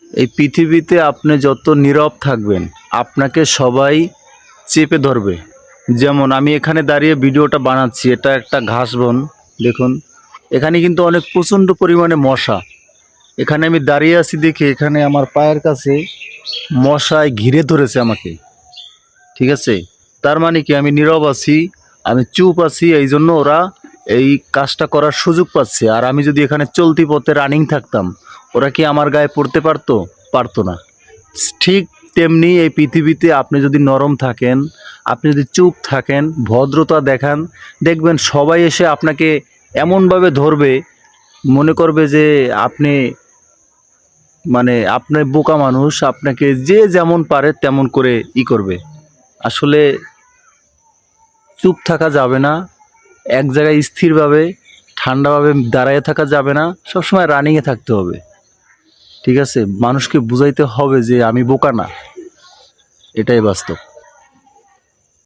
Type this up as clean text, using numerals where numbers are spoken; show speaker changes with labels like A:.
A: এই পৃথিবীতে আপনি যত নীরব থাকবেন আপনাকে সবাই চেপে ধরবে। যেমন আমি এখানে দাঁড়িয়ে ভিডিওটা বানাচ্ছি, এটা একটা ঘাস বন। দেখুন এখানে কিন্তু অনেক প্রচণ্ড পরিমাণে মশা। এখানে আমি দাঁড়িয়ে আছি দেখে এখানে আমার পায়ের কাছে মশায় ঘিরে ধরেছে আমাকে। ঠিক আছে, তার মানে কি আমি নীরব আছি, আমি চুপ আছি, এই জন্য ওরা এই কাজটা করার সুযোগ পাচ্ছে। আর আমি যদি এখানে চলতি পথে রানিং থাকতাম, ওরা কি আমার গায়ে পড়তে পারতো? পারতো না। ঠিক তেমনি এই পৃথিবীতে আপনি যদি নরম থাকেন, আপনি যদি চুপ থাকেন, ভদ্রতা দেখান, দেখবেন সবাই এসে আপনাকে এমনভাবে ধরবে, মনে করবে যে আপনি আপনি বোকা মানুষ, আপনাকে যে যেমন পারে তেমন করে করবে। আসলে চুপ থাকা যাবে না, এক জায়গায় স্থিরভাবে ঠান্ডাভাবে দাঁড়ায় থাকা যাবে না, সবসময় রানিংয়ে থাকতে হবে। ঠিক আছে, মানুষকে বুঝাইতে হবে যে আমি বোকা না, এটাই বাস্তব।